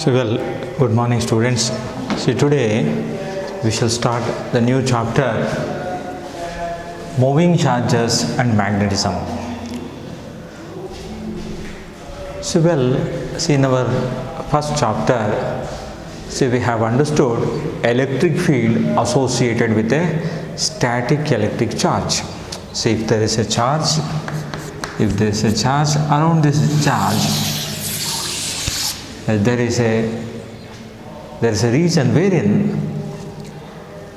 Good morning, students. See, today we shall start the new chapter, moving charges and magnetism. See, in our first chapter, we have understood electric field associated with a static electric charge. So, if there is a charge around this charge, there is a region wherein,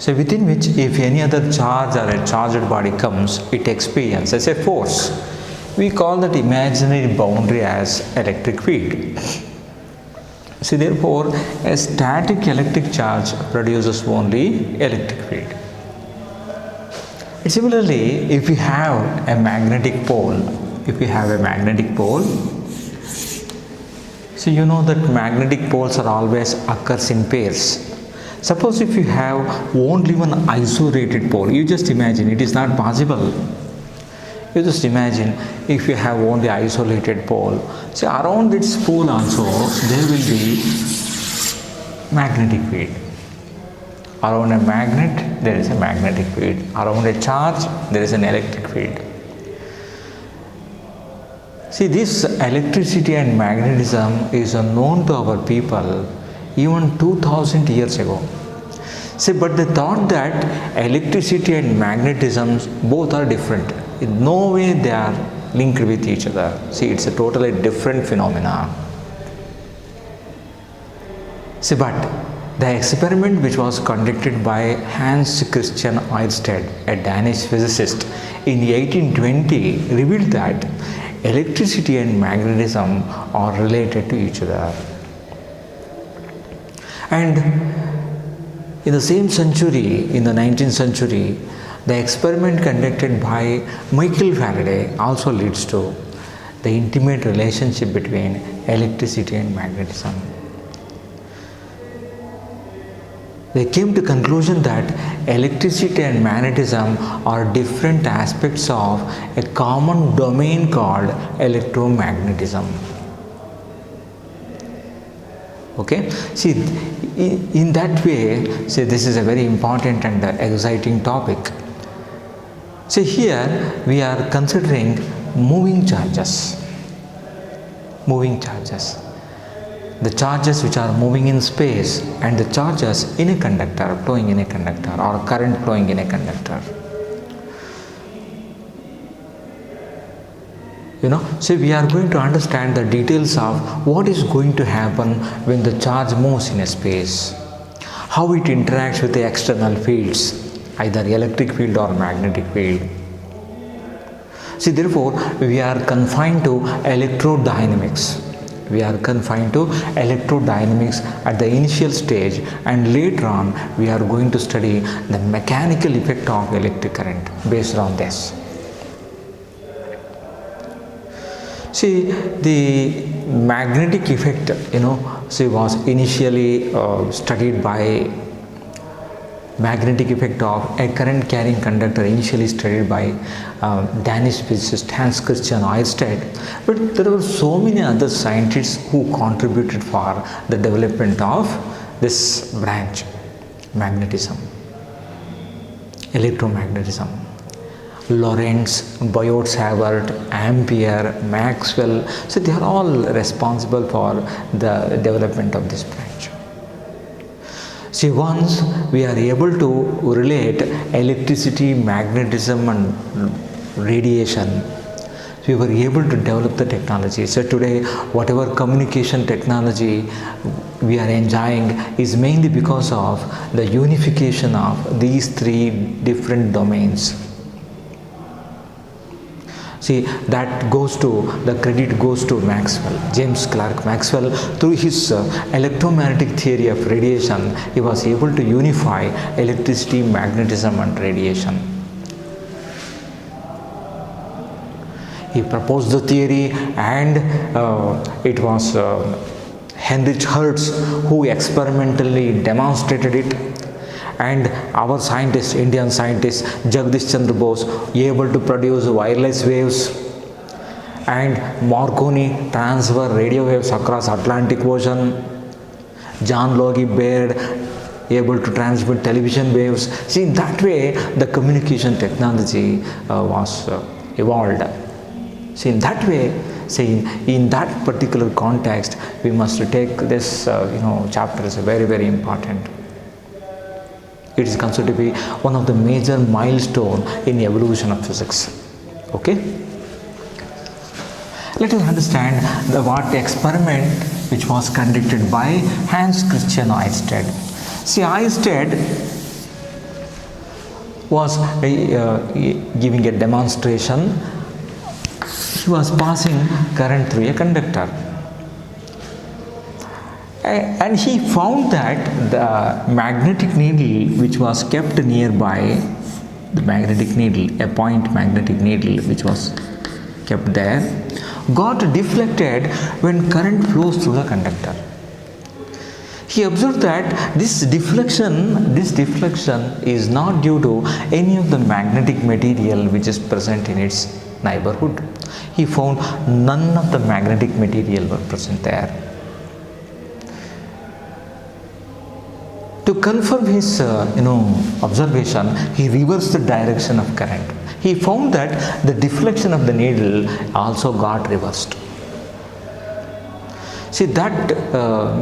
within which if any other charge or a charged body comes, it experiences a force. We call that imaginary boundary as electric field. Therefore, a static electric charge produces only electric field. Similarly, if we have a magnetic pole, so you know that magnetic poles are always occurs in pairs. Suppose if you have only one isolated pole, you just imagine, it is not possible. You just imagine if you have only isolated pole. So around its pole also there will be magnetic field. Around a magnet there is a magnetic field. Around a charge there is an electric field. See, this electricity and magnetism is known to our people even 2000 years ago. See, but they thought that electricity and magnetism both are different. In no way they are linked with each other. See, it's a totally different phenomena. See, but the experiment which was conducted by Hans Christian Ørsted, a Danish physicist, in 1820 revealed that electricity and magnetism are related to each other. And in the same century, in the 19th century, the experiment conducted by Michael Faraday also leads to the intimate relationship between electricity and magnetism. They came to conclusion that electricity and magnetism are different aspects of a common domain called electromagnetism. Okay, see, in that way, this is a very important and exciting topic. See, here we are considering moving charges. The charges which are moving in space and the charges in a conductor, flowing in a conductor, or current flowing in a conductor. We are going to understand the details of what is going to happen when the charge moves in a space, how it interacts with the external fields, either electric field or magnetic field. See, therefore, we are confined to electrodynamics. At the initial stage, and later on we are going to study the mechanical effect of electric current based on this. See, the magnetic effect, was initially studied by magnetic effect of a current carrying conductor, initially studied by Danish physicist Hans Christian Ørsted. But there were so many other scientists who contributed for the development of this branch, electromagnetism. Lorentz, Biot-Savart, Ampere, Maxwell, so they are all responsible for the development of this branch. See, once we are able to relate electricity, magnetism and radiation, we were able to develop the technology. So today, whatever communication technology we are enjoying is mainly because of the unification of these three different domains. See, the credit goes to Maxwell, James Clerk Maxwell. Through his electromagnetic theory of radiation, he was able to unify electricity, magnetism and radiation. He proposed the theory, and it was Heinrich Hertz who experimentally demonstrated it. And our scientist, Indian scientist Jagdish Chandra Bose, able to produce wireless waves, and Marconi transfer radio waves across Atlantic Ocean, John Logie Baird able to transmit television waves. See, in that way, the communication technology was evolved. See, in that way, see, in that particular context, we must take this, chapter as a very, very important. It is considered to be one of the major milestone in the evolution of physics. Okay. Let us understand what experiment which was conducted by Hans Christian Ørsted. See, Ørsted was giving a demonstration. He was passing current through a conductor, and he found that the magnetic needle which was kept nearby, the magnetic needle, a point magnetic needle which was kept there, got deflected when current flows through the conductor. He observed that this deflection is not due to any of the magnetic material which is present in its neighborhood. He found none of the magnetic material were present there. To confirm his observation, he reversed the direction of current. He found that the deflection of the needle also got reversed. See, that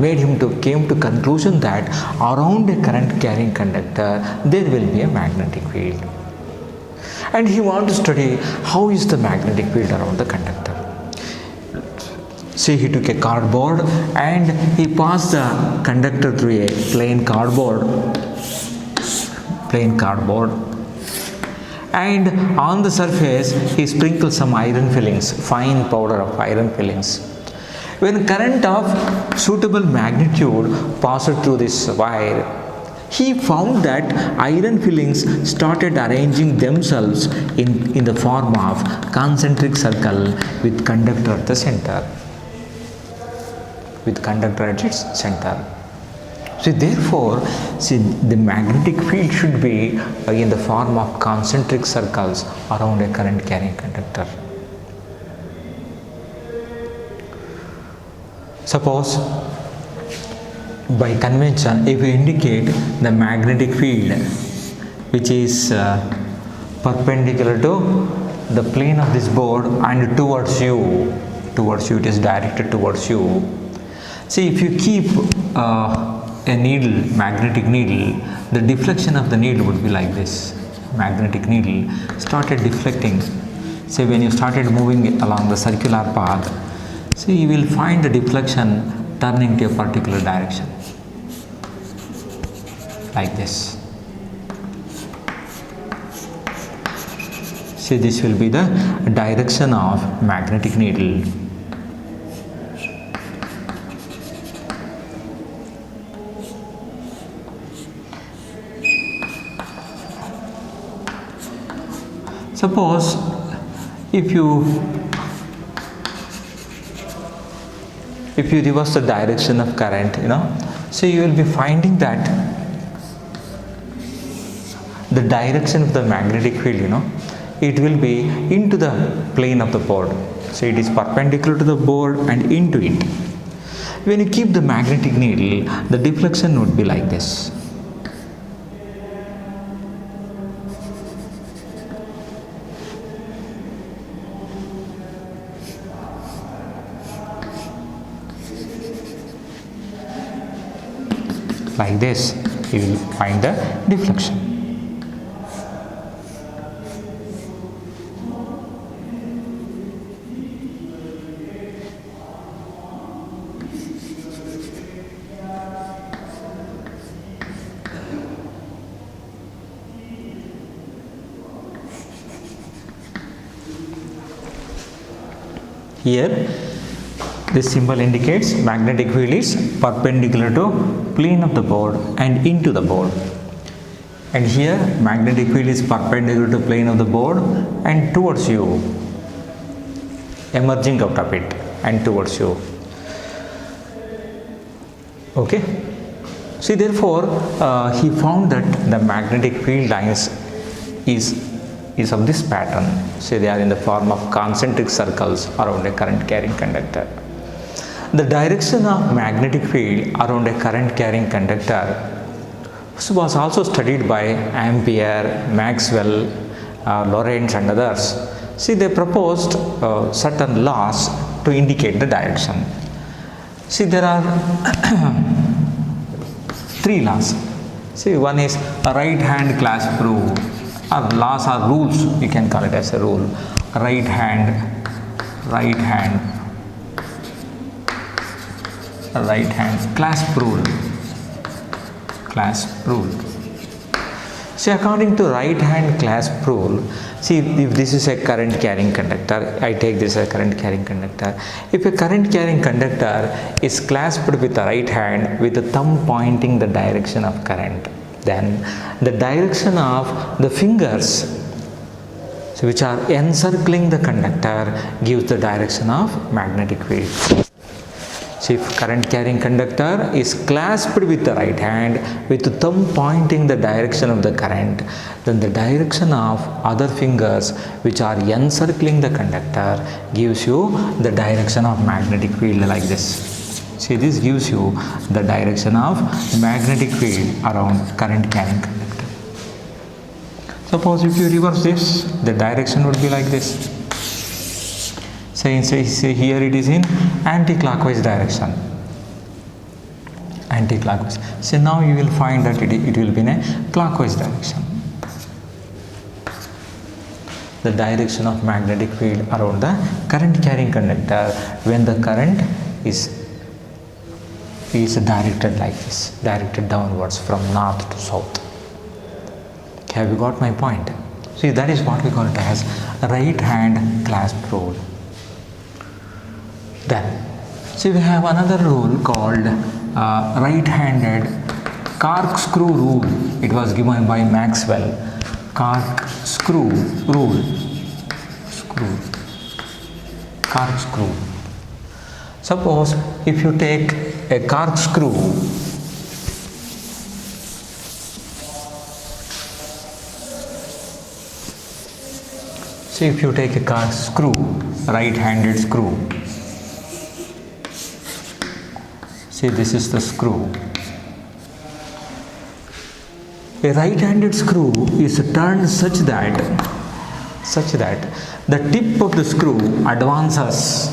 made him came to conclusion that around a current carrying conductor there will be a magnetic field, and he wanted to study how is the magnetic field around the conductor. See, he took a cardboard and he passed the conductor through a plain cardboard, and on the surface he sprinkled some iron fillings, fine powder of iron fillings. When current of suitable magnitude passed through this wire, he found that iron fillings started arranging themselves in the form of concentric circle with conductor at the center. So therefore, the magnetic field should be in the form of concentric circles around a current carrying conductor. Suppose by convention, if we indicate the magnetic field which is perpendicular to the plane of this board and towards you, it is directed towards you. See, if you keep a needle, magnetic needle, the deflection of the needle would be like this. Magnetic needle started deflecting. Say, when you started moving along the circular path, see, you will find the deflection turning to a particular direction, like this. See, this will be the direction of magnetic needle. Suppose if you reverse the direction of current, so you will be finding that the direction of the magnetic field, it will be into the plane of the board. So it is perpendicular to the board and into it. When you keep the magnetic needle, the deflection would be like this. Like this, you will find the deflection. Here, this symbol indicates magnetic field is perpendicular to plane of the board and into the board. And here, magnetic field is perpendicular to plane of the board and towards you, emerging out of it and towards you. Okay. See, therefore, he found that the magnetic field lines is of this pattern. See, they are in the form of concentric circles around a current carrying conductor. The direction of magnetic field around a current carrying conductor was also studied by Ampere, Maxwell, Lorentz and others. See, they proposed certain laws to indicate the direction. See, there are three laws. See, one is a right hand clasp rule, or laws or rules, you can call it as a rule. Right hand clasp rule. See, according to right hand clasp rule, see, if this is a current carrying conductor, I take this as a current carrying conductor. If a current carrying conductor is clasped with the right hand with the thumb pointing the direction of current, then the direction of the fingers, so which are encircling the conductor, gives the direction of magnetic field. So if current carrying conductor is clasped with the right hand with the thumb pointing the direction of the current, then the direction of other fingers which are encircling the conductor gives you the direction of magnetic field like this. See, this gives you the direction of magnetic field around current carrying conductor. Suppose if you reverse this, the direction would be like this. Say here it is in anti-clockwise direction. Anti-clockwise. So now you will find that it will be in a clockwise direction. The direction of magnetic field around the current carrying conductor when the current is directed like this, directed downwards from north to south. Have you got my point? See, that is what we call it as right hand clasp rule. Then, see, we have another rule called right-handed corkscrew rule. It was given by Maxwell. Corkscrew rule. Corkscrew. Suppose if you take a corkscrew, see, if you take a corkscrew, right-handed screw. See, this is the screw. A right-handed screw is turned such that the tip of the screw advances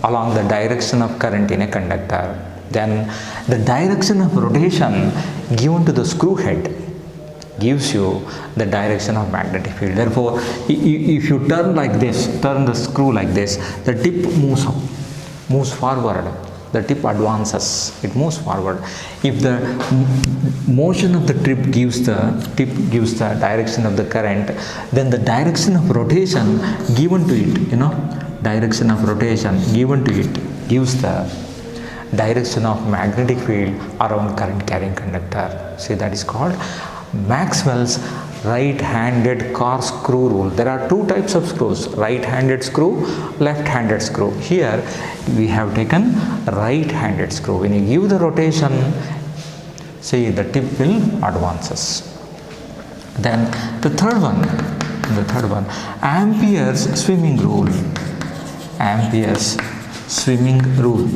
along the direction of current in a conductor. Then the direction of rotation given to the screw head gives you the direction of magnetic field. Therefore, if you turn like this, turn the screw like this, the tip moves forward. The tip advances, it moves forward. If the motion of the tip gives the direction of the current, then the direction of rotation given to it, direction of rotation given to it gives the direction of magnetic field around current carrying conductor. See, that is called Maxwell's right-handed corkscrew rule. There are two types of screws, right-handed screw, left-handed screw. Here we have taken right-handed screw. When you give the rotation, see, the tip will advances. Then the third one, Ampere's swimming rule. Ampere's swimming rule.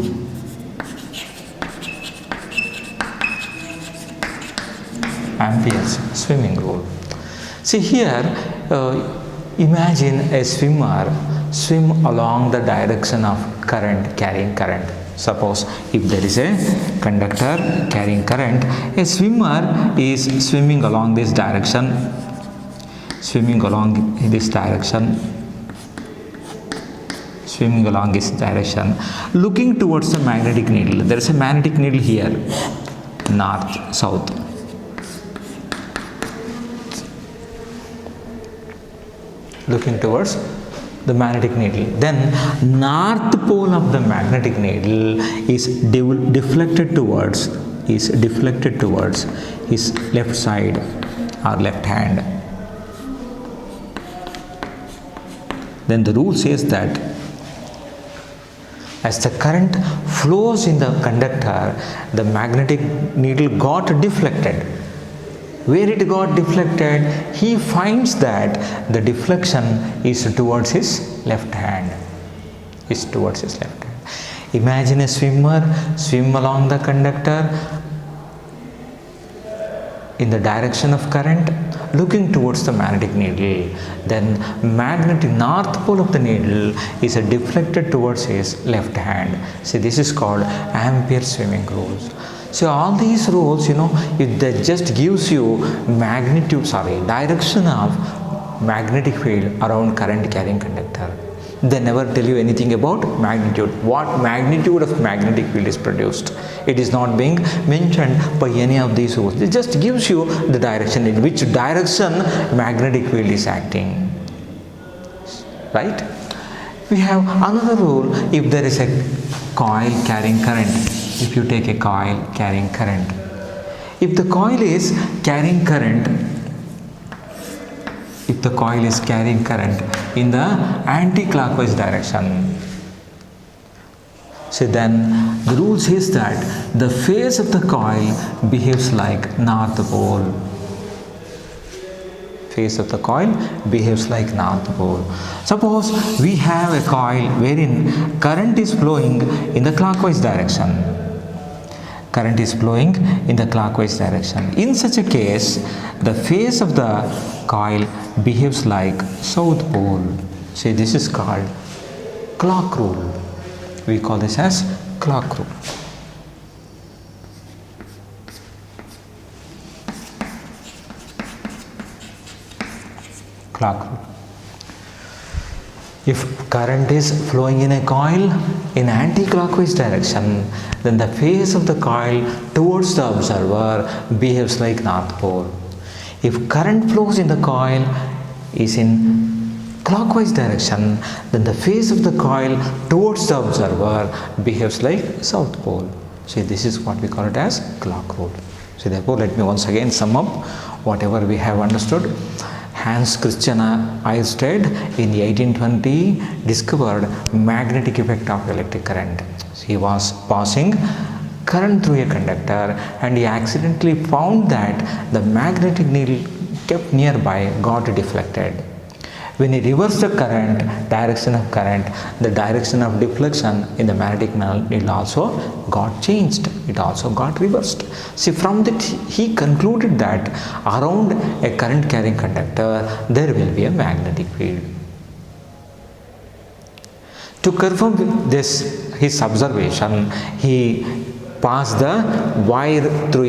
Ampere's swimming rule. See here, imagine a swimmer swim along the direction of current carrying current. Suppose if there is a conductor carrying current, a swimmer is swimming along this direction, looking towards the magnetic needle. There is a magnetic needle here, north, south. Looking towards the magnetic needle. Then north pole of the magnetic needle is deflected towards his left side or left hand. Then the rule says that as the current flows in the conductor, the magnetic needle got deflected. Where it got deflected, he finds that the deflection is towards his left hand. Imagine a swimmer swim along the conductor in the direction of current looking towards the magnetic needle. Then magnetic north pole of the needle is deflected towards his left hand. See, this is called Ampere swimming rules. So all these rules, it just gives you direction of magnetic field around current carrying conductor. They never tell you anything about magnitude. What magnitude of magnetic field is produced? It is not being mentioned by any of these rules. It just gives you the direction, in which direction magnetic field is acting. Right? We have another rule. If there is a coil carrying current, if you take a coil carrying current, if the coil is carrying current, if the coil is carrying current in the anti-clockwise direction, so then the rule says that the phase of the coil behaves like north pole. Phase of the coil behaves like north pole. Suppose we have a coil wherein current is flowing in the clockwise direction. Current is flowing in the clockwise direction. In such a case, the phase of the coil behaves like south pole. See, this is called clock rule. We call this as clock rule. Clock rule. If current is flowing in a coil in anti-clockwise direction, then the phase of the coil towards the observer behaves like north pole. If current flows in the coil is in clockwise direction, then the phase of the coil towards the observer behaves like south pole. See, this is what we call it as clock rule. So therefore, let me once again sum up whatever we have understood. Hans Christian Ørsted in 1820 discovered magnetic effect of electric current. He was passing current through a conductor and he accidentally found that the magnetic needle kept nearby got deflected. When he reversed the direction of current, the direction of deflection in the magnetic needle also got changed. It also got reversed. See, from that he concluded that around a current carrying conductor there will be a magnetic field. To confirm this, his observation, he passed the wire through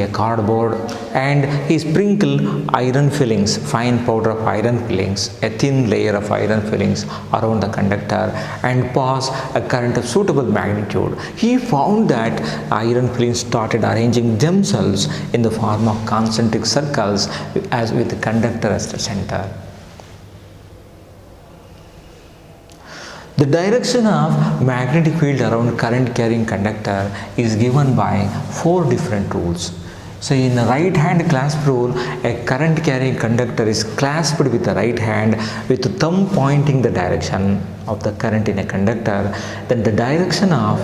a cardboard, and he sprinkled iron fillings, fine powder of iron fillings, a thin layer of iron fillings around the conductor, and passed a current of suitable magnitude. He found that iron fillings started arranging themselves in the form of concentric circles as with the conductor as the center. The direction of magnetic field around current carrying conductor is given by 4 different rules. So in the right hand clasp rule, a current carrying conductor is clasped with the right hand with thumb pointing the direction of the current in a conductor. Then the direction of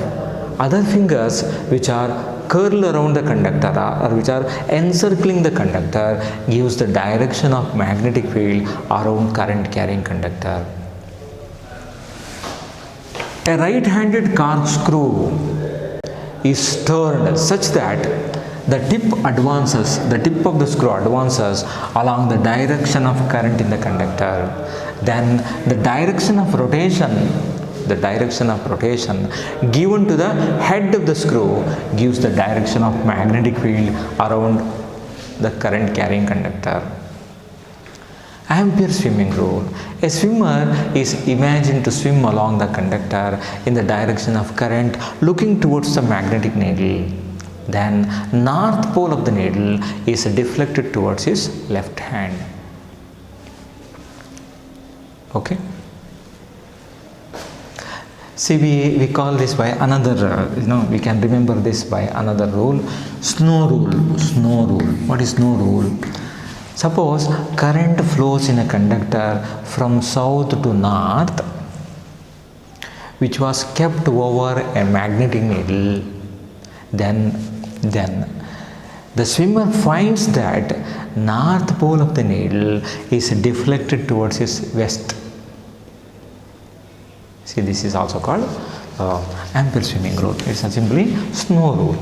other fingers which are curled around the conductor or which are encircling the conductor gives the direction of magnetic field around current carrying conductor. A right-handed corkscrew is turned such that the tip of the screw advances along the direction of current in the conductor. Then the direction of rotation given to the head of the screw gives the direction of magnetic field around the current carrying conductor. Ampere swimming rule. A swimmer is imagined to swim along the conductor in the direction of current looking towards the magnetic needle. Then north pole of the needle is deflected towards his left hand. Okay. See, we call this by another, we can remember this by another rule. Snow rule. What is snow rule? Suppose current flows in a conductor from south to north, which was kept over a magnetic needle. Then the swimmer finds that north pole of the needle is deflected towards his west. See, this is also called Ampere swimming rule. It's a simply snow rule.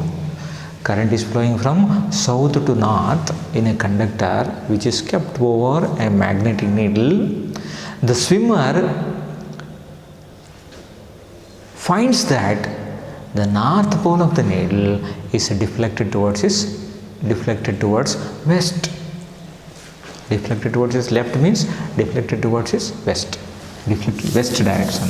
Current is flowing from south to north in a conductor which is kept over a magnetic needle. The swimmer finds that the north pole of the needle is deflected towards west. Deflected towards his left means deflected towards his west. Deflected west direction.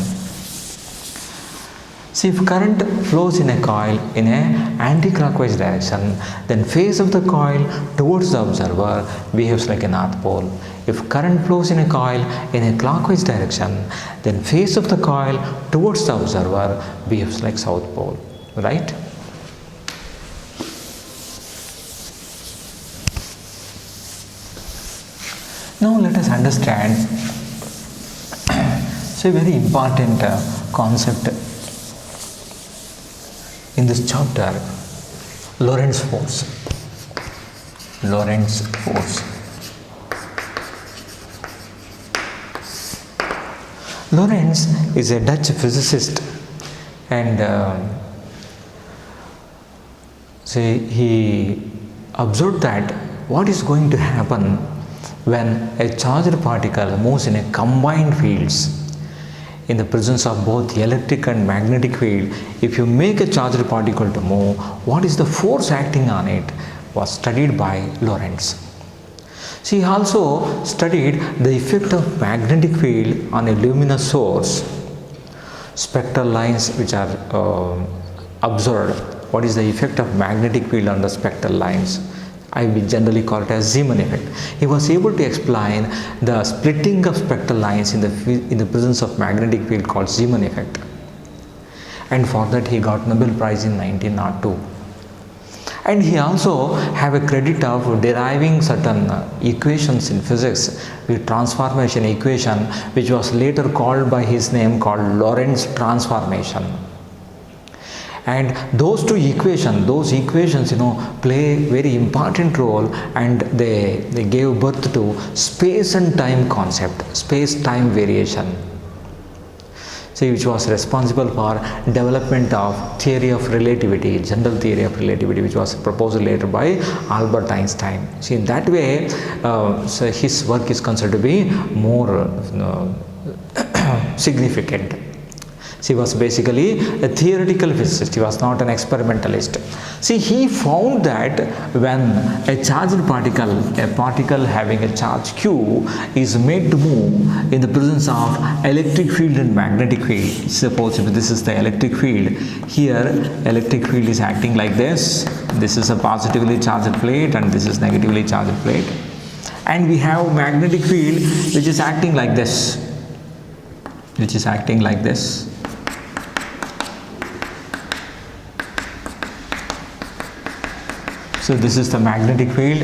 See, if current flows in a coil in a anti-clockwise direction, then face of the coil towards the observer behaves like a north pole. If current flows in a coil in a clockwise direction, then face of the coil towards the observer behaves like south pole, right? Now let us understand so a very important concept in this chapter, Lorentz force. Lorentz force. Lorentz is a Dutch physicist, and he observed that what is going to happen when a charged particle moves in a combined fields. In the presence of both the electric and magnetic field, if you make a charged particle to move, what is the force acting on it was studied by Lorentz. She also studied the effect of magnetic field on a luminous source. Spectral lines which are observed. What is the effect of magnetic field on the spectral lines? I will generally call it as Zeeman effect. He was able to explain the splitting of spectral lines in the presence of magnetic field called Zeeman effect. And for that he got Nobel Prize in 1902. And he also have a credit of deriving certain equations in physics with transformation equation, which was later called by his name called Lorentz transformation. And those equations play very important role, and they gave birth to space and time concept, space-time variation, which was responsible for development of theory of relativity, general theory of relativity, which was proposed later by Albert Einstein. See, in that way, his work is considered to be more significant. He was basically a theoretical physicist. He was not an experimentalist. See, he found that when a charged particle, a particle having a charge Q, is made to move in the presence of electric field and magnetic field. Suppose if this is the electric field, here electric field is acting like this. This is a positively charged plate and this is negatively charged plate. And we have magnetic field which is acting like this. So this is the magnetic field.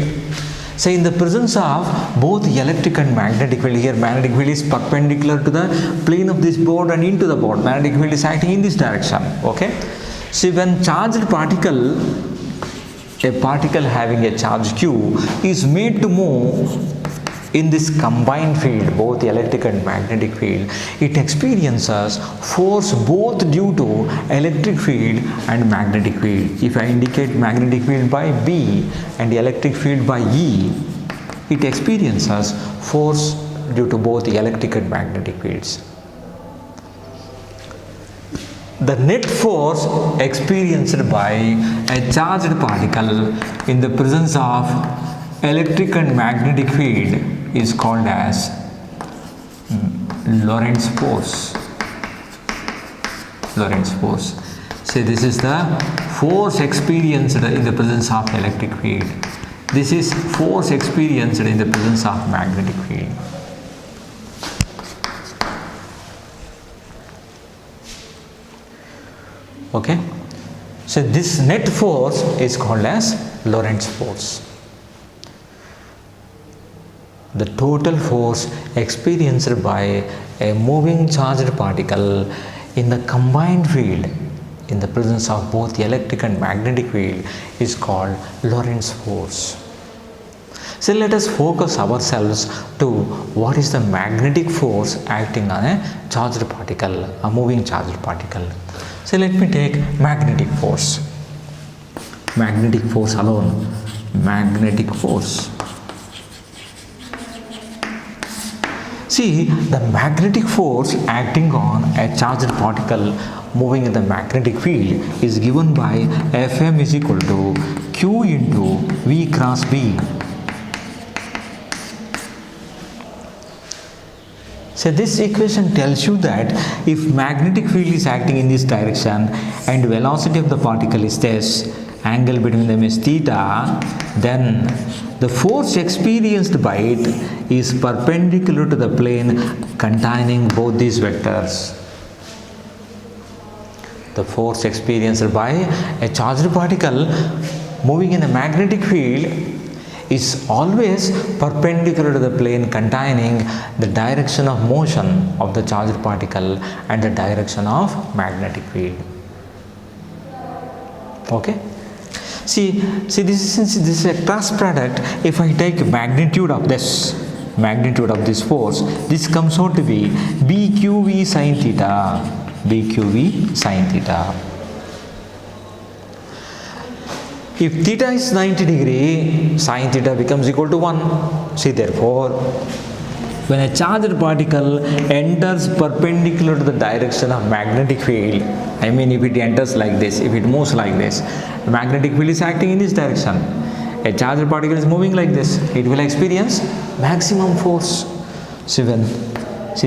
So in the presence of both electric and magnetic field, here magnetic field is perpendicular to the plane of this board and into the board. Magnetic field is acting in this direction. Okay. So when charged particle, a particle having a charge Q is made to move in this combined field, both the electric and magnetic field, it experiences force both due to electric field and magnetic field. If I indicate magnetic field by B and the electric field by E, it experiences force due to both the electric and magnetic fields. The net force experienced by a charged particle in the presence of electric and magnetic field is called as Lorentz force. Lorentz force. So this is the force experienced in the presence of electric field. This is force experienced in the presence of magnetic field. Okay. So this net force is called as Lorentz force. The total force experienced by a moving charged particle in the combined field in the presence of both the electric and magnetic field is called Lorentz force. So let us focus ourselves to what is the magnetic force acting on a charged particle, a moving charged particle. So let me take magnetic force. Magnetic force alone. Magnetic force. See, the magnetic force acting on a charged particle moving in the magnetic field is given by Fm is equal to Q into V cross B. So this equation tells you that if magnetic field is acting in this direction and velocity of the particle is this, angle between them is theta, then the force experienced by it is perpendicular to the plane containing both these vectors. The force experienced by a charged particle moving in a magnetic field is always perpendicular to the plane containing the direction of motion of the charged particle and the direction of magnetic field. Okay? See this is a cross product. If I take magnitude of this force, this comes out to be BQV sin theta. BQV sin theta. If theta is 90 degree, sin theta becomes equal to 1. See, therefore, when a charged particle enters perpendicular to the direction of magnetic field, I mean if it enters like this, if it moves like this, magnetic field is acting in this direction. A charged particle is moving like this, it will experience maximum force. See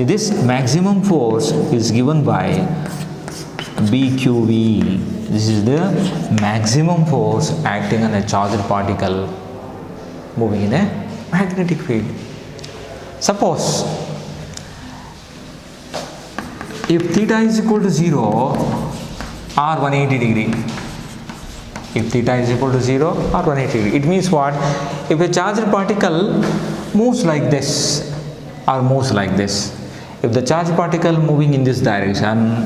this maximum force is given by BQV. This is the maximum force acting on a charged particle moving in a magnetic field. Suppose if theta is equal to 0 or 180 degree, if theta is equal to 0 or 180 degree, it means what? If a charged particle moves like this or moves like this, if the charged particle moving in this direction,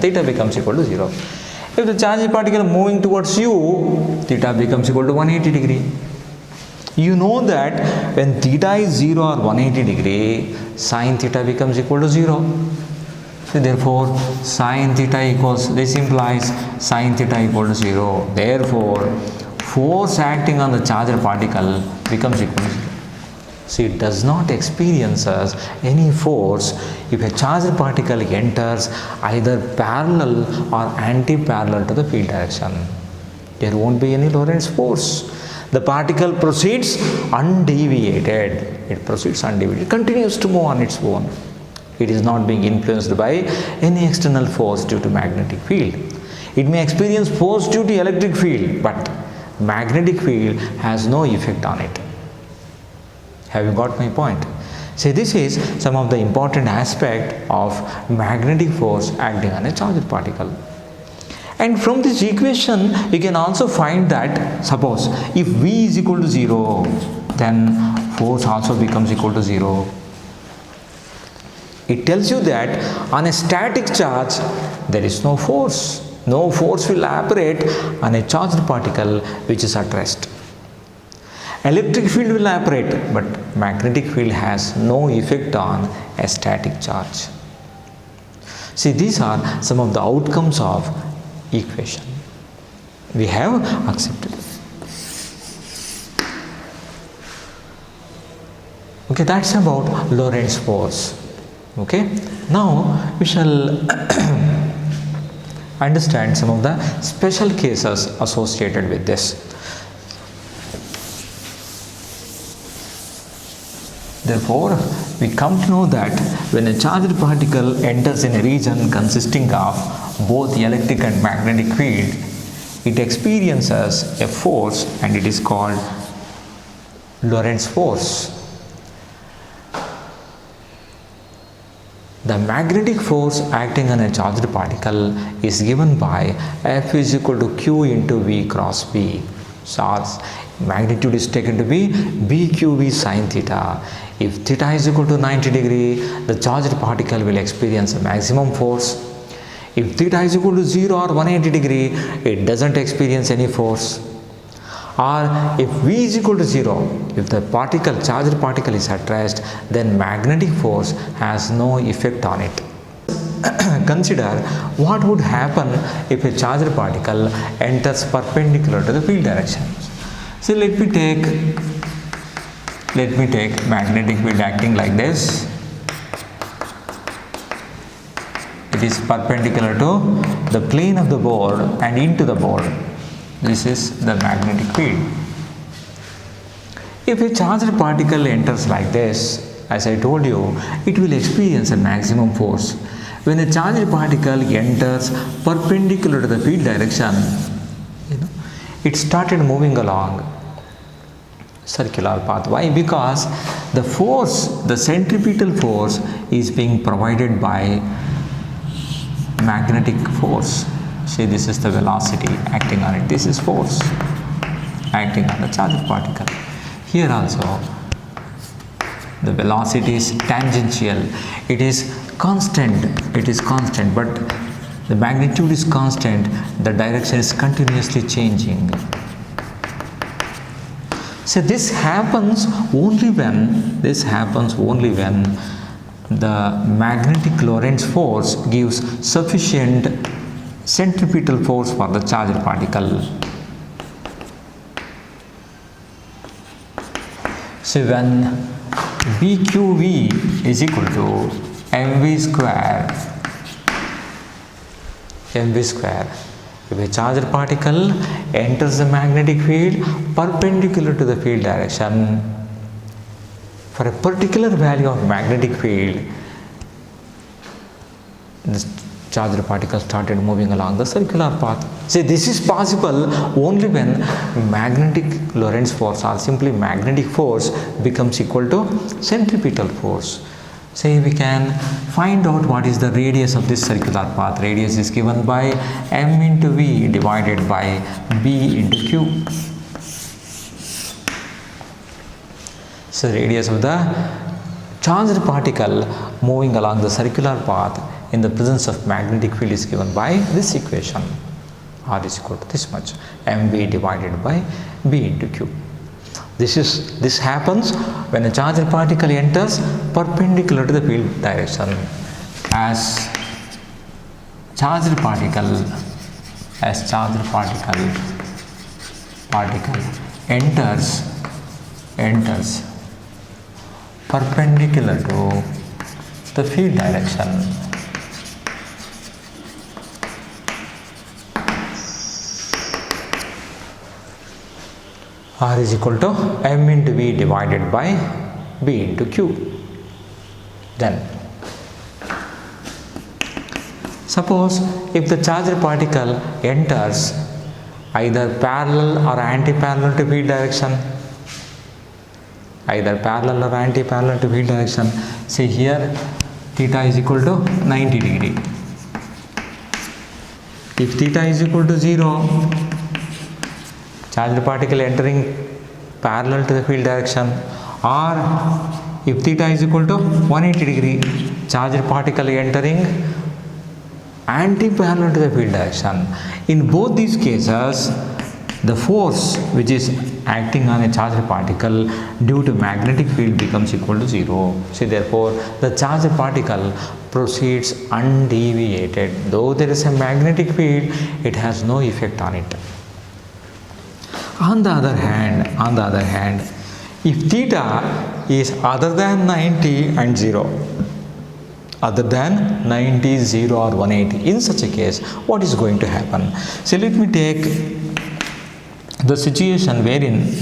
theta becomes equal to 0. If the charged particle moving towards you, theta becomes equal to 180 degree. You know that when theta is 0 or 180 degree, sin theta becomes equal to 0. So therefore, sin theta equals, this implies sin theta equal to 0. Therefore, force acting on the charged particle becomes equal to 0. So it does not experience any force if a charged particle enters either parallel or anti-parallel to the field direction. There won't be any Lorentz force. The particle proceeds undeviated. It proceeds undeviated. It continues to move on its own. It is not being influenced by any external force due to magnetic field. It may experience force due to electric field, but magnetic field has no effect on it. Have you got my point? So this is some of the important aspect of magnetic force acting on a charged particle. And from this equation, we can also find that suppose if V is equal to 0, then force also becomes equal to 0. It tells you that on a static charge, there is no force. No force will operate on a charged particle which is at rest. Electric field will operate, but magnetic field has no effect on a static charge. See, these are some of the outcomes of equation. We have accepted. Okay, that's about Lorentz force. Okay, now we shall understand some of the special cases associated with this. Therefore, we come to know that when a charged particle enters in a region consisting of both electric and magnetic field, it experiences a force and it is called Lorentz force. The magnetic force acting on a charged particle is given by F is equal to Q into V cross B. Charge magnitude is taken to be BQV sin theta. If theta is equal to 90 degree, the charged particle will experience a maximum force. If theta is equal to 0 or 180 degree, it doesn't experience any force. or if V is equal to 0, if the charged particle is at rest, then magnetic force has no effect on it. Consider what would happen if a charged particle enters perpendicular to the field direction. So let me take magnetic field acting like this. It is perpendicular to the plane of the board and into the board. This is the magnetic field. If a charged particle enters like this, as I told you, it will experience a maximum force. When a charged particle enters perpendicular to the field direction, it started moving along circular path. Why? Because the force, the centripetal force, is being provided by magnetic force. See, this is the velocity acting on it. This is force acting on the charged particle. Here also, the velocity is tangential. It is constant. But the magnitude is constant. The direction is continuously changing. So this happens only when the magnetic Lorentz force gives sufficient centripetal force for the charged particle. So when BQV is equal to mv square, if a charged particle enters the magnetic field perpendicular to the field direction, for a particular value of magnetic field, this charged particle started moving along the circular path. See, this is possible only when magnetic Lorentz force, or simply magnetic force, becomes equal to centripetal force. Say we can find out what is the radius of this circular path. Radius is given by m into v divided by b into q. So radius of the charged particle moving along the circular path in the presence of magnetic field is given by this equation. R is equal to this much, mv divided by b into q. This happens when a charged particle enters perpendicular to the field direction. As charged particle enters perpendicular to the field direction, R is equal to m into v divided by b into q. Then suppose if the charged particle enters either parallel or anti-parallel to field direction, say here theta is equal to 90 degree. If theta is equal to 0, charged particle entering parallel to the field direction, or if theta is equal to 180 degree, charged particle entering anti-parallel to the field direction. In both these cases, the force which is acting on a charged particle due to magnetic field becomes equal to 0. So therefore, the charged particle proceeds undeviated. Though there is a magnetic field, it has no effect on it. On the other hand, if theta is other than 90 and 0, other than 90, 0 or 180, in such a case, what is going to happen? So let me take the situation wherein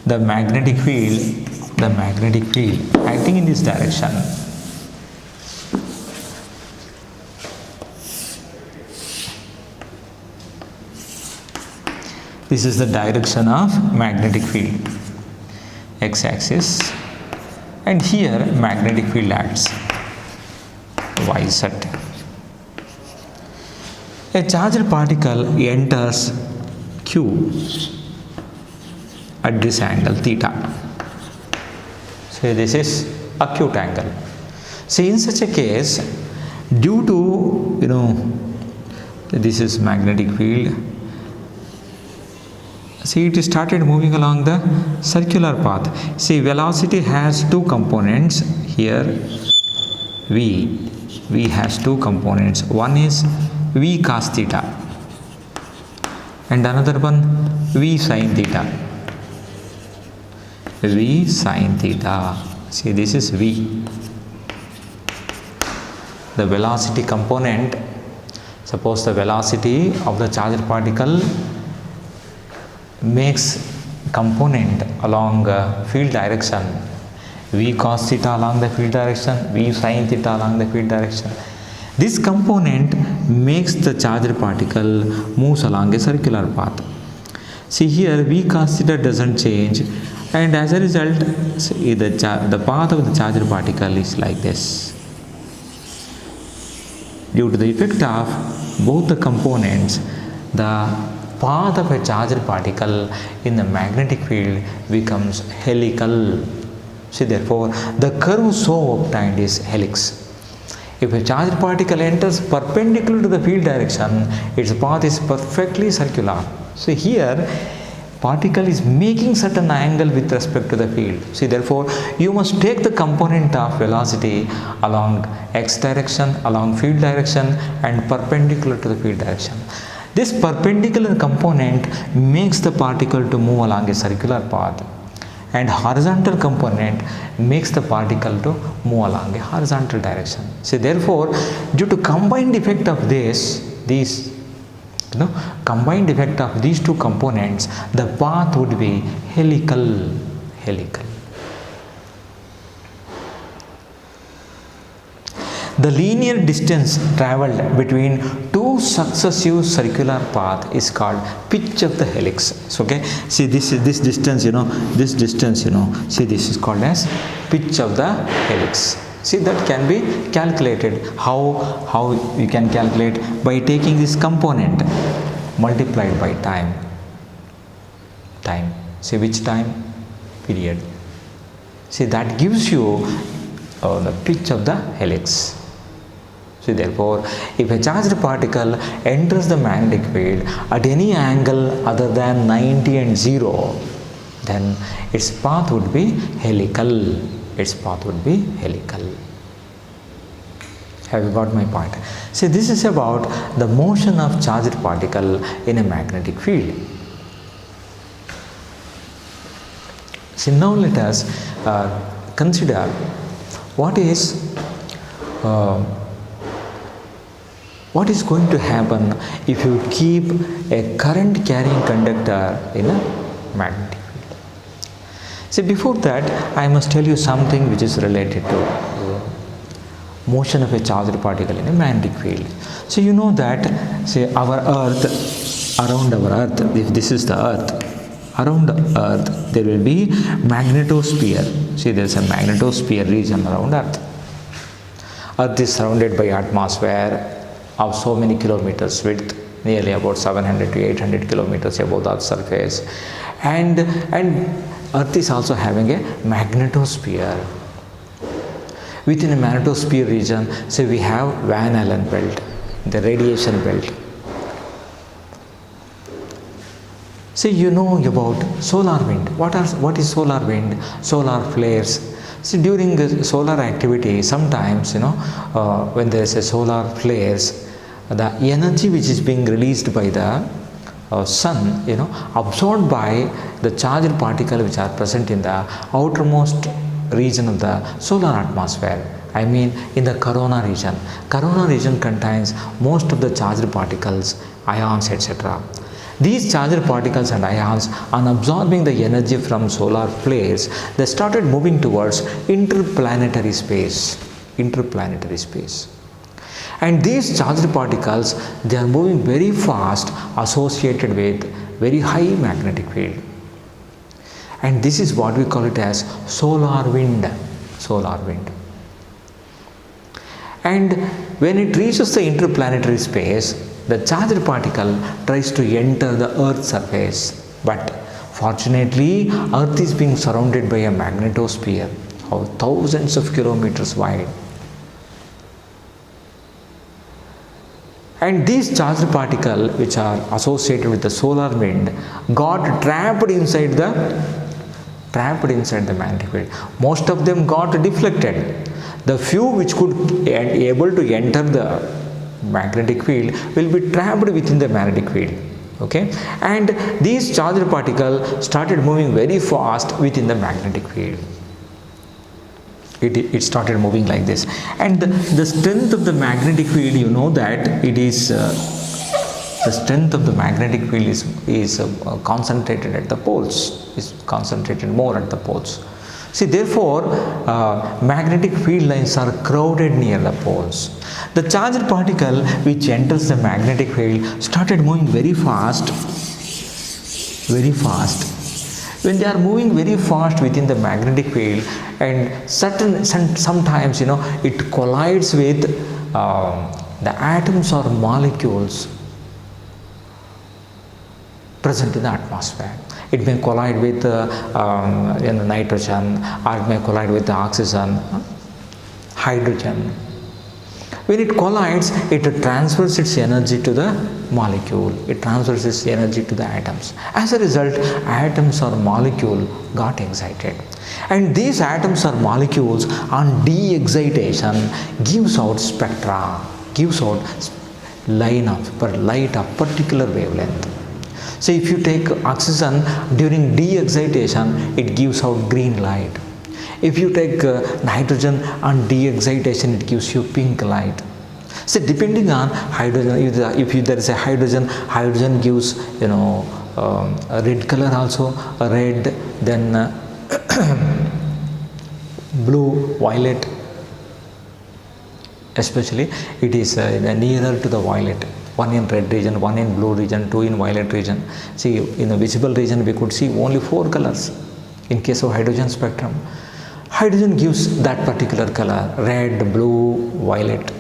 the magnetic field acting in this direction, this is the direction of magnetic field, x-axis, and here magnetic field acts y-z. A charged particle enters q at this angle theta. So this is acute angle. So in such a case, due to this is magnetic field. See, it started moving along the circular path. See, velocity has two components here. V has two components. One is V cos theta and another one V sin theta. V sin theta. See, this is V. The velocity component, suppose the velocity of the charged particle makes component along field direction, V cos theta along the field direction, V sin theta along the field direction. This component makes the charged particle moves along a circular path. See here, V cos theta doesn't change, and as a result, see, the path of the charged particle is like this. Due to the effect of both the components, the path of a charged particle in the magnetic field becomes helical. See, therefore, the curve so obtained is helix. If a charged particle enters perpendicular to the field direction, its path is perfectly circular. So here, particle is making certain angle with respect to the field. See, therefore, you must take the component of velocity along x direction, along field direction, and perpendicular to the field direction. This perpendicular component makes the particle to move along a circular path, and horizontal component makes the particle to move along a horizontal direction. See, therefore, due to combined effect of combined effect of these two components, the path would be helical. The linear distance traveled between two successive circular paths is called pitch of the helix. So, okay, see this distance, see this is called as pitch of the helix. See, that can be calculated. How you can calculate? By taking this component multiplied by time. See, which time? Period. See, that gives you the pitch of the helix. See, therefore, if a charged particle enters the magnetic field at any angle other than 90 and 0, then its path would be helical. Have you got my point? See, this is about the motion of charged particle in a magnetic field. See, now let us consider what is going to happen if you keep a current carrying conductor in a magnetic field. See, before that, I must tell you something which is related to motion of a charged particle in a magnetic field. So, you know that, say, our earth, around our earth, if this is the earth, around the earth there will be magnetosphere. See, there is a magnetosphere region around earth. Earth is surrounded by atmosphere of so many kilometers width, nearly about 700 to 800 kilometers above the earth's surface, and earth is also having a magnetosphere. Within a magnetosphere region, say, we have Van Allen belt, the radiation belt. See, you know about solar wind. What is solar wind? Solar flares. See, during the solar activity, sometimes, when there is a solar flares, the energy which is being released by the sun, absorbed by the charged particle which are present in the outermost region of the solar atmosphere. I mean, in the corona region. Corona region contains most of the charged particles, ions, etc. These charged particles and ions, on absorbing the energy from solar flares, they started moving towards interplanetary space. And these charged particles, they are moving very fast, associated with very high magnetic field. And this is what we call it as solar wind. And when it reaches the interplanetary space, the charged particle tries to enter the Earth's surface, but fortunately, Earth is being surrounded by a magnetosphere of thousands of kilometers wide. And these charged particles which are associated with the solar wind got trapped inside the magnetic field. Most of them got deflected. The few which could able to enter the magnetic field will be trapped within the magnetic field. Okay, and these charged particles started moving very fast within the magnetic field. It started moving like this, and the strength of the magnetic field, you know that it is the strength of the magnetic field is concentrated at the poles, is concentrated more at the poles. See, therefore magnetic field lines are crowded near the poles. The charged particle which enters the magnetic field started moving very fast. When they are moving very fast within the magnetic field, and sometimes it collides with the atoms or molecules present in the atmosphere. It may collide with nitrogen, or it may collide with the oxygen, hydrogen. When it collides, it transfers its energy to the molecule. It transfers its energy to the atoms. As a result, atoms or molecule got excited. And these atoms or molecules on de-excitation gives out spectra, gives out light of particular wavelength. So if you take oxygen during de-excitation, it gives out green light. If you take nitrogen on de-excitation, it gives you pink light. So depending on hydrogen, if there is a hydrogen gives a red color also, a red, then blue, violet. Especially it is nearer to the violet. One in red region, one in blue region, two in violet region. See, in the visible region we could see only 4 colors. In case of hydrogen spectrum, hydrogen gives that particular color: red, blue, violet.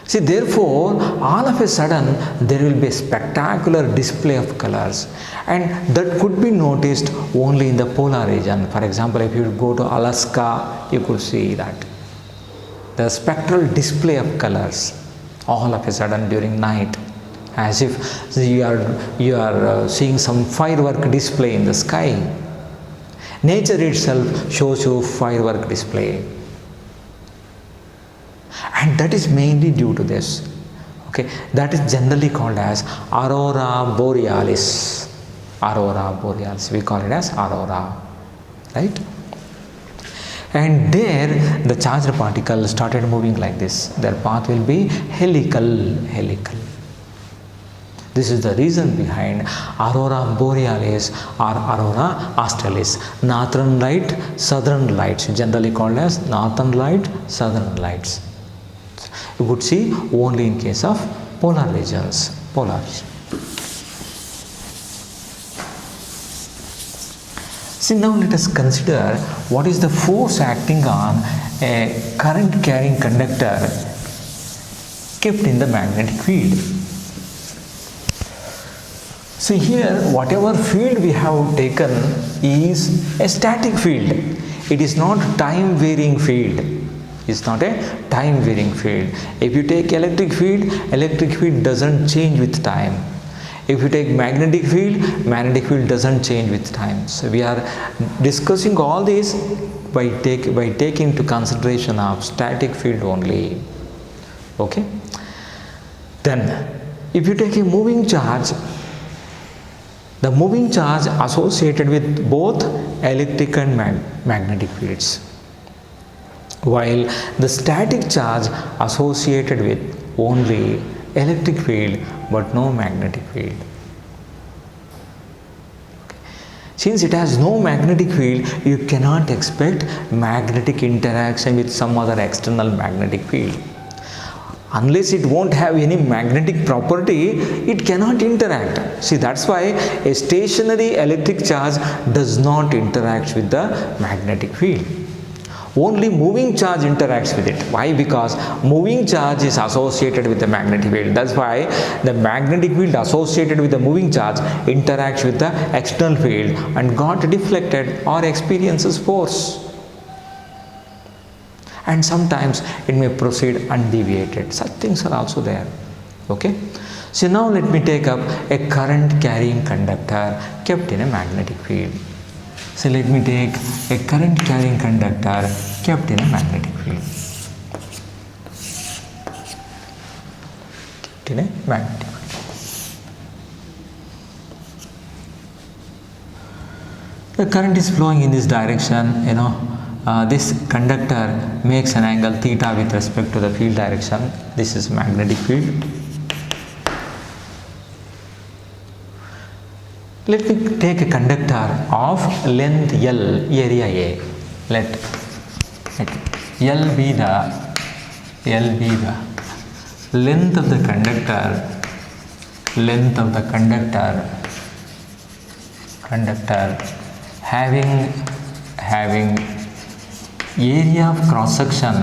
See, therefore, all of a sudden there will be a spectacular display of colors, and that could be noticed only in the polar region. For example, if you go to Alaska, you could see that the spectral display of colors all of a sudden during night, as if you are seeing some firework display in the sky. Nature itself shows you firework display, and that is mainly due to this. Okay, that is generally called as aurora borealis. Aurora borealis, we call it as aurora, right? And there the charged particle started moving like this. Their path will be helical. This is the reason behind aurora borealis or aurora australis. Northern light, southern lights, generally called as northern light, southern lights. You would see only in case of polar regions. See, now let us consider what is the force acting on a current carrying conductor kept in the magnetic field. See, here whatever field we have taken is a static field. It is not time varying field. It's not a time varying field. If you take electric field doesn't change with time. If you take magnetic field doesn't change with time. So we are discussing all this by taking into consideration of static field only. Okay. Then if you take a moving charge, the moving charge associated with both electric and magnetic fields, while the static charge associated with only electric field but no magnetic field. Since it has no magnetic field, you cannot expect magnetic interaction with some other external magnetic field. Unless it won't have any magnetic property, it cannot interact. See, that's why a stationary electric charge does not interact with the magnetic field. Only moving charge interacts with it. Why? Because moving charge is associated with the magnetic field. That's why the magnetic field associated with the moving charge interacts with the external field and got deflected or experiences force. and sometimes it may proceed undeviated. Such things are also there. Okay. So now let me take up a current carrying conductor kept in a magnetic field. So let me take a current carrying conductor kept in a magnetic field. Kept in a magnetic field. The current is flowing in this direction, this conductor makes an angle theta with respect to the field direction. This is magnetic field. Let me take a conductor of length L, area A. Let L be the length of the conductor, having area of cross section,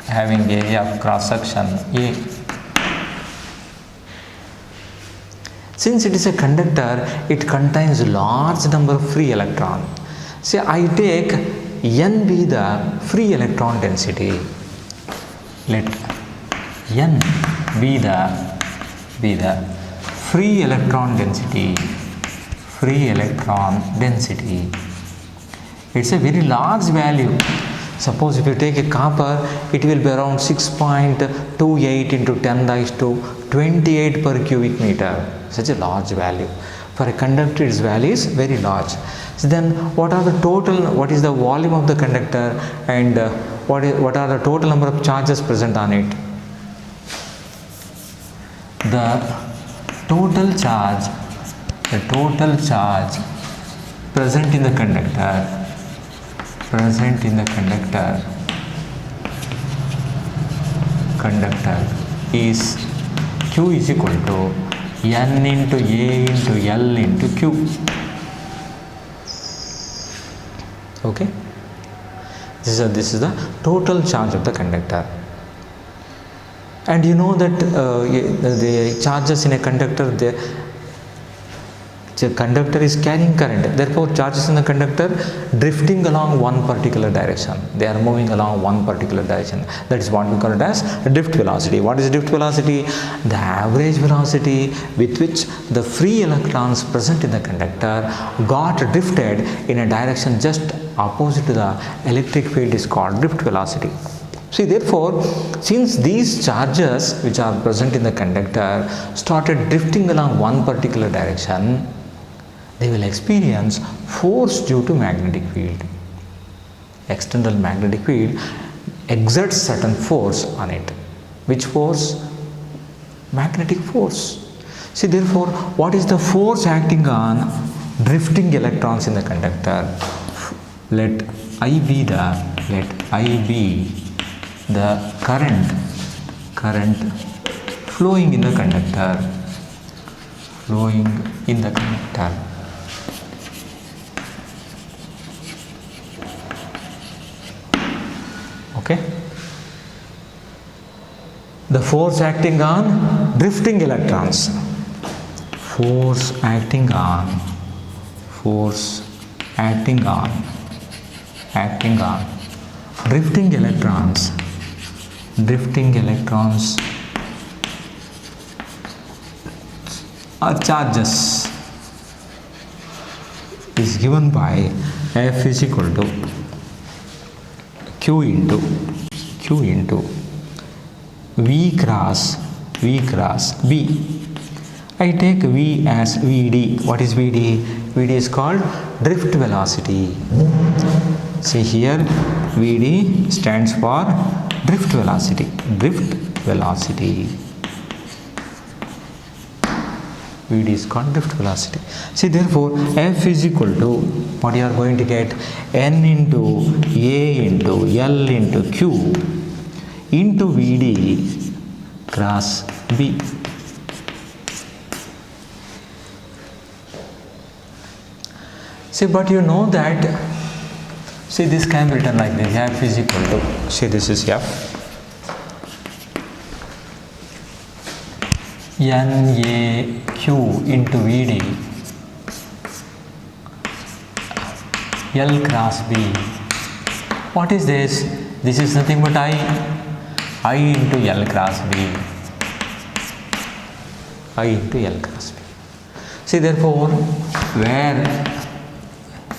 having area of cross section A. Since it is a conductor, it contains large number of free electrons. Say I take N be the free electron density. Let N be the free electron density. It's a very large value. Suppose if you take a copper, it will be around 6.28 into 10 raised to 28 per cubic meter. Such a large value. For a conductor, its value is very large. So then, what is the volume of the conductor, and what are the total number of charges present on it? The total charge present in the conductor is Q is equal to N into A into L into Q. Okay. This is the total charge of the conductor. And you know that the charges in a conductor, the conductor is carrying current. Therefore, charges in the conductor drifting along one particular direction. They are moving along one particular direction. That is what we call it as drift velocity. What is drift velocity? The average velocity with which the free electrons present in the conductor got drifted in a direction just opposite to the electric field is called drift velocity. See, therefore, since these charges which are present in the conductor started drifting along one particular direction, they will experience force due to magnetic field. External magnetic field exerts certain force on it. Which force? Magnetic force. See, therefore, what is the force acting on drifting electrons in the conductor? Let I be the current flowing in the conductor. Okay. The force acting on drifting electrons. Force acting on drifting electrons or charges is given by F is equal to Q into V cross B. I take V as Vd. What is Vd? Vd is called drift velocity. See here, Vd stands for drift velocity. Vd is called drift velocity. See, therefore, F is equal to what you are going to get, N into A into L into Q into Vd cross B. See, but you know that, see, this can be written like this, F is equal to, see, this is F, NAQ into VD L cross B. What is this? This is nothing but I into L cross B. I into L cross B. See, therefore, where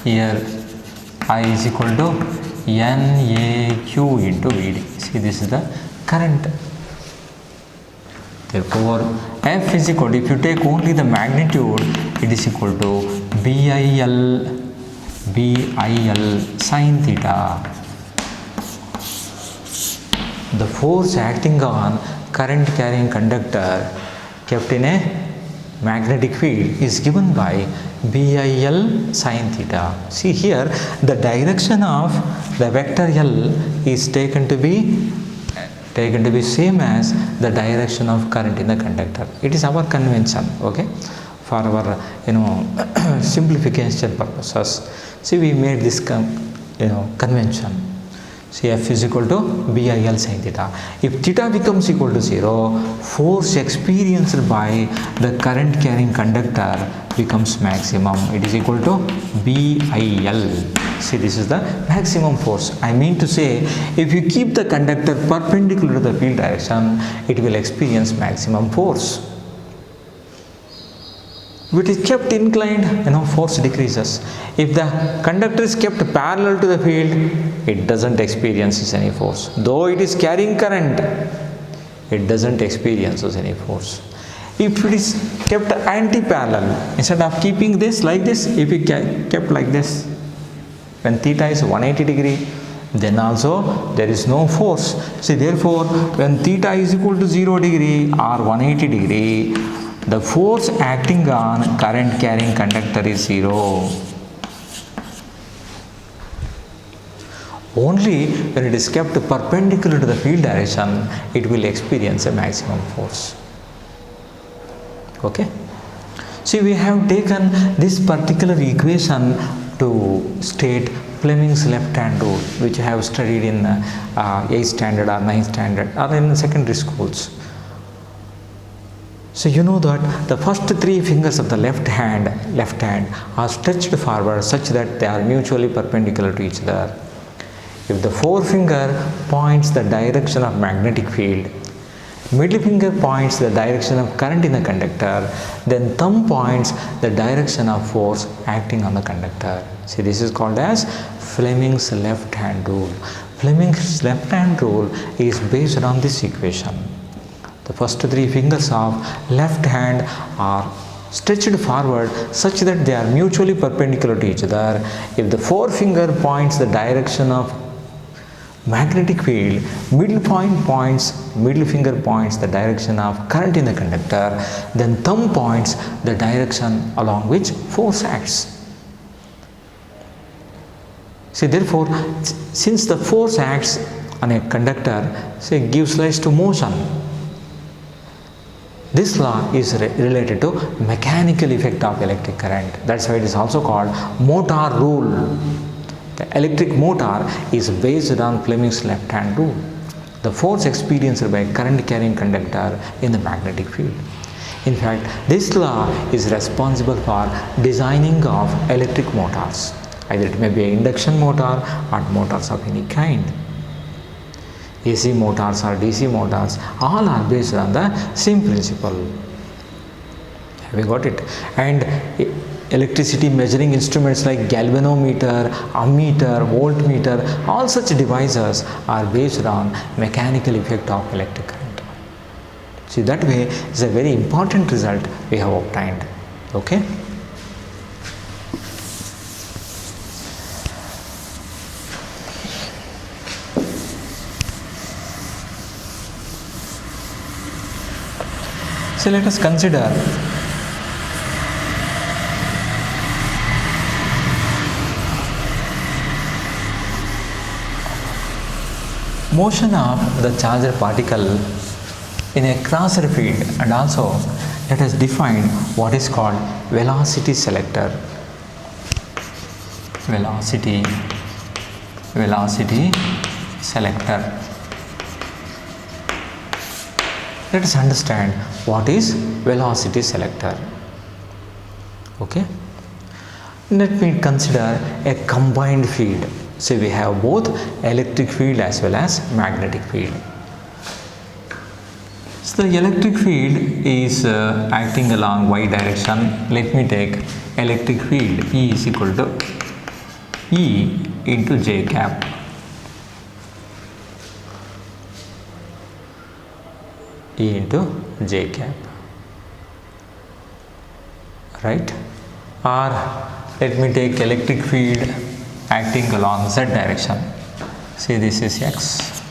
here I is equal to NAQ into VD. See, this is the current. Therefore, F is equal to, if you take only the magnitude, it is equal to BIL sin theta. The force acting on current carrying conductor kept in a magnetic field is given by BIL sin theta. See here, the direction of the vector L is taken to be same as the direction of current in the conductor. It is our convention, okay, for our simplification purposes. See, we made this convention. See, F is equal to BIL sin theta. If theta becomes equal to 0, force experienced by the current carrying conductor becomes maximum. It is equal to BIL. See, this is the maximum force. I mean to say, if you keep the conductor perpendicular to the field direction, it will experience maximum force. If it is kept inclined, force decreases. If the conductor is kept parallel to the field, it doesn't experience any force. Though it is carrying current, it doesn't experience any force. If it is kept anti-parallel, instead of keeping this like this, if it kept like this, when theta is 180 degree, then also there is no force. See, therefore, when theta is equal to 0 degree or 180 degree, the force acting on current carrying conductor is 0. Only when it is kept perpendicular to the field direction, it will experience a maximum force. Okay. See, we have taken this particular equation to state Fleming's left hand rule, which I have studied in 8th standard or 9th standard or in secondary schools. So you know that the first three fingers of the left hand are stretched forward such that they are mutually perpendicular to each other. If the forefinger points the direction of magnetic field, middle finger points the direction of current in the conductor, then thumb points the direction of force acting on the conductor. See, this is called as Fleming's left hand rule. Fleming's left hand rule is based on this equation. The first three fingers of left hand are stretched forward such that they are mutually perpendicular to each other. If the forefinger points the direction of magnetic field, middle finger points the direction of current in the conductor, then thumb points the direction along which force acts. See, therefore, since the force acts on a conductor, say, gives rise to motion, this law is related to mechanical effect of electric current. That's why it is also called motor rule. The electric motor is based on Fleming's left hand rule. The force experienced by current carrying conductor in the magnetic field. In fact, this law is responsible for designing of electric motors. Either it may be an induction motor or motors of any kind. AC motors or DC motors, all are based on the same principle. Have you got it? And electricity measuring instruments like galvanometer, ammeter, voltmeter, all such devices are based on mechanical effect of electric current. See, that way is a very important result we have obtained. Okay. So let us consider motion of the charged particle in a crossed field, and also let us define what is called velocity selector. Velocity selector. Let us understand what is velocity selector. Okay. Let me consider a combined field. So we have both electric field as well as magnetic field. So the electric field is acting along y direction. Let me take electric field E is equal to E into J cap. E into J cap. Right? Or let me take electric field acting along z direction. See, this is x,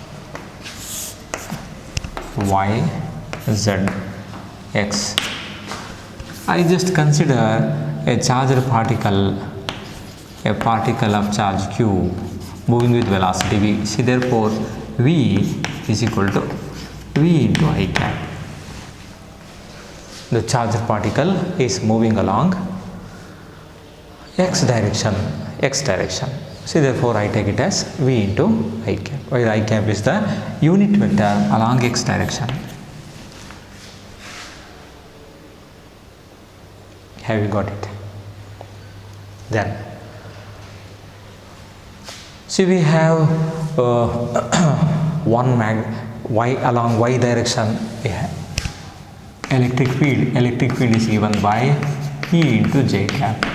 y, z, x. I just consider a charged particle, a particle of charge q moving with velocity v. See, therefore v is equal to v into I cap. The charged particle is moving along x direction. See, therefore I take it as v into I cap, where I cap is the unit vector along x direction. Have you got it? Then see, we have y along y direction. We have electric field. Electric field is given by E into J cap.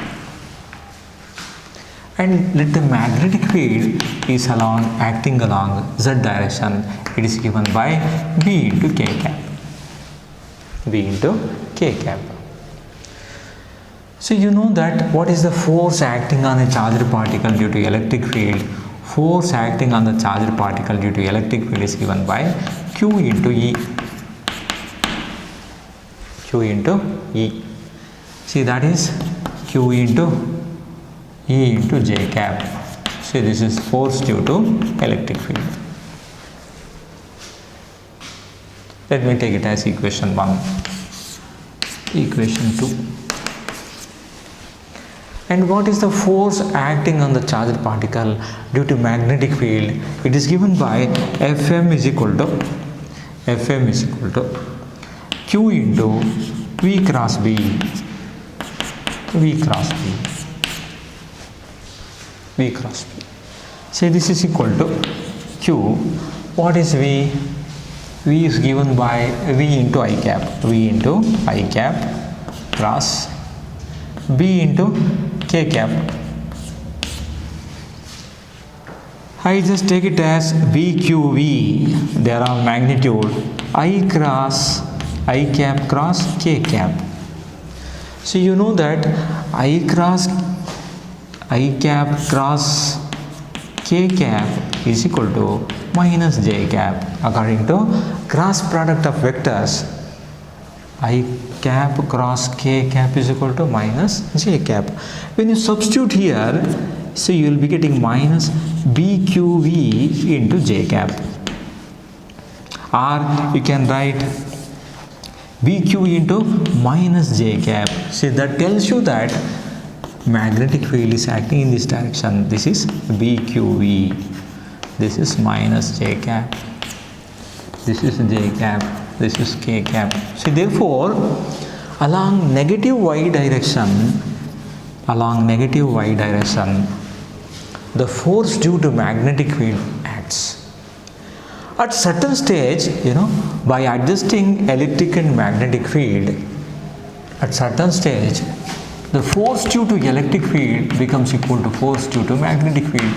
And let the magnetic field is acting along z direction. It is given by V into K cap. V into K cap. So you know that what is the force acting on a charged particle due to electric field? Force acting on the charged particle due to electric field is given by Q into E. Q into E. See, that is Q into E into J cap. See, this is force due to electric field. Let me take it as equation 1. Equation 2. And what is the force acting on the charged particle due to magnetic field? It is given by Fm is equal to Q into V cross B. V cross B. V cross B. Say this is equal to Q. What is V? V is given by V into I cap. V into I cap cross B into K cap. I just take it as VQV. There are magnitude I cross I cap cross K cap. So you know that I cross I cap cross K cap is equal to minus J cap according to cross product of vectors. I cap cross K cap is equal to minus J cap. When you substitute here, so you will be getting minus BQV into J cap. Or you can write BQ into minus J cap. See, that tells you that magnetic field is acting in this direction. This is BQV. This is minus J cap. This is J cap. This is K cap. See, therefore, along negative y direction, the force due to magnetic field acts. At certain stage, by adjusting electric and magnetic field, at certain stage, the force due to electric field becomes equal to force due to magnetic field.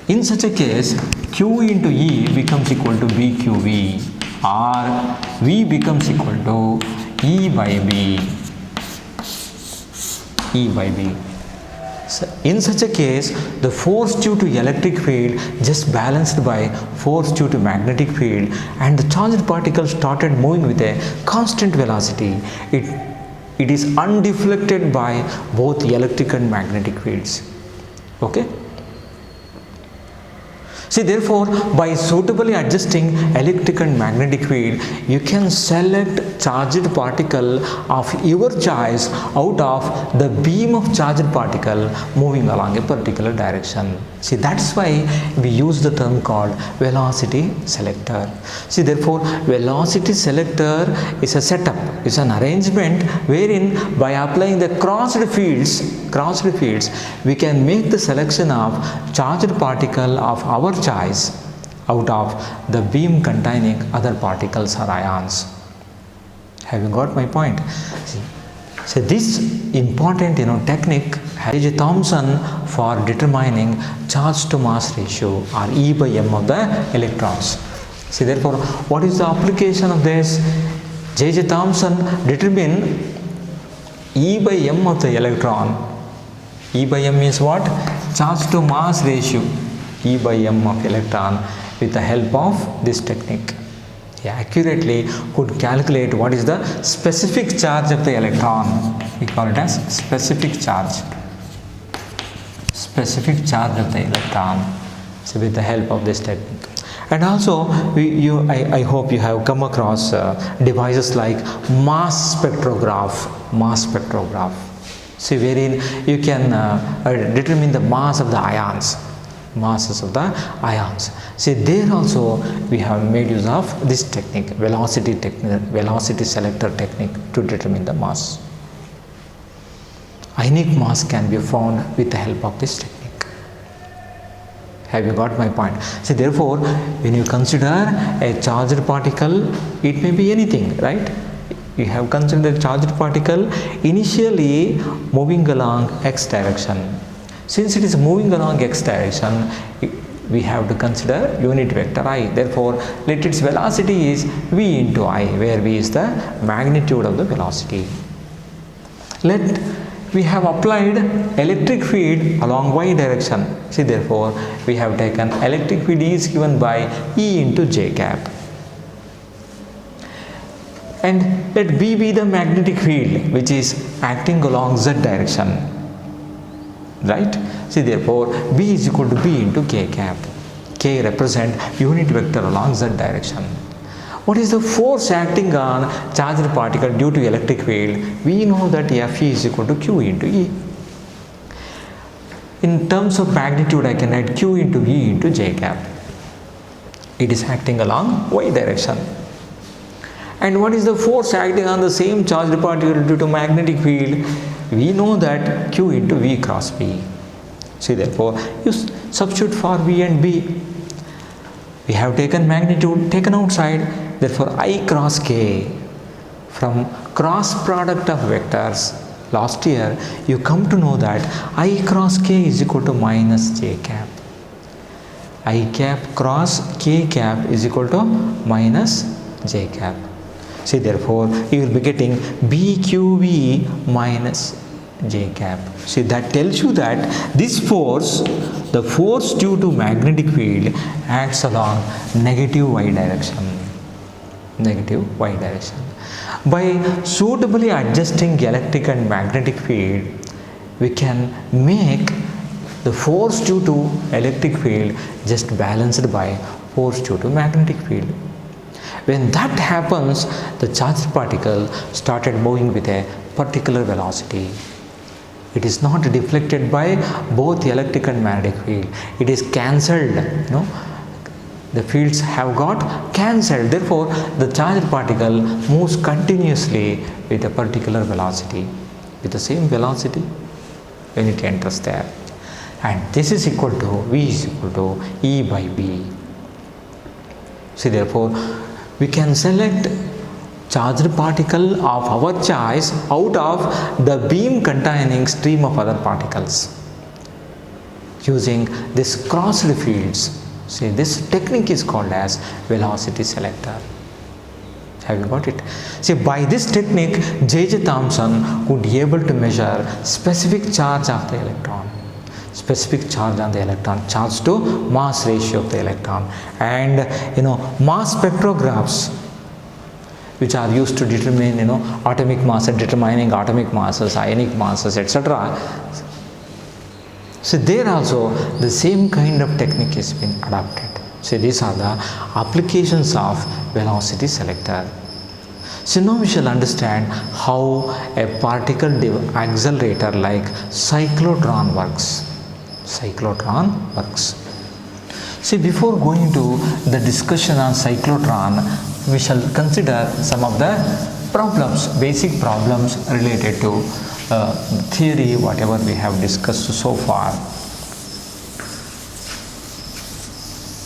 In such a case, Q into E becomes equal to BQV, or V becomes equal to E by B. So in such a case, the force due to electric field just balanced by force due to magnetic field, and the charged particle started moving with a constant velocity. It is undeflected by both electric and magnetic fields. Okay? See, therefore, by suitably adjusting electric and magnetic field, you can select charged particle of your choice out of the beam of charged particle moving along a particular direction. See, that's why we use the term called velocity selector. See, therefore, velocity selector is a setup, is an arrangement wherein by applying the crossed fields, we can make the selection of charged particle of our choice out of the beam containing other particles or ions. Have you got my point? See, so this important technique J. Thomson for determining charge to mass ratio or E by M of the electrons. See, therefore, what is the application of this? J. Thomson determine E by M of the electron. E by M is what? Charge to mass ratio. E by M of electron with the help of this technique. He accurately could calculate what is the specific charge of the electron. We call it as specific charge. Specific charge of the electron. So with the help of this technique. And also, I hope you have come across devices like mass spectrograph. See, wherein you can determine the mass of the ions. Masses of the ions. See, there also we have made use of this technique, velocity selector technique, to determine the mass. Ionic mass can be found with the help of this technique. Have you got my point? See, therefore, when you consider a charged particle, it may be anything, right? You have considered a charged particle initially moving along x direction. Since it is moving along x direction, we have to consider unit vector I. Therefore, let its velocity is v into I, where v is the magnitude of the velocity. We have applied electric field along y direction. See, therefore, we have taken electric field is given by E into j cap. And let B be the magnetic field which is acting along z direction. Right? See, therefore, B is equal to B into k cap. K represent unit vector along z direction. What is the force acting on charged particle due to electric field? We know that Fe is equal to Q into E. In terms of magnitude, I can write Q into V into j cap. It is acting along y direction. And what is the force acting on the same charged particle due to magnetic field? We know that Q into V cross B. See, therefore, you substitute for V and B. We have taken magnitude, taken outside, therefore I cross K. From cross product of vectors, last year you come to know that I cross K is equal to minus j cap. I cap cross K cap is equal to minus j cap. See, therefore, you will be getting BQV minus j cap. See, that tells you that this force, the force due to magnetic field, acts along negative y direction. Negative y direction. By suitably adjusting electric and magnetic field, we can make the force due to electric field just balanced by force due to magnetic field. When that happens, the charged particle started moving with a particular velocity. It is not deflected by both electric and magnetic field. It is cancelled. The fields have got cancelled. Therefore, the charged particle moves continuously with a particular velocity, with the same velocity when it enters there. And this is equal to V is equal to E by B. See, therefore, we can select charged particle of our choice out of the beam containing stream of other particles using this crossed fields. See, this technique is called as velocity selector. Have you got it? See, by this technique, J. Thomson could be able to measure specific charge of the electron. Specific charge on the electron, charge to mass ratio of the electron, and mass spectrographs which are used to determine atomic mass and determining atomic masses, ionic masses, etc. So there also the same kind of technique has been adopted. So these are the applications of velocity selector. So now we shall understand how a particle accelerator like cyclotron works. Cyclotron works. See, before going to the discussion on cyclotron, we shall consider some of the problems, basic problems related to theory, whatever we have discussed so far.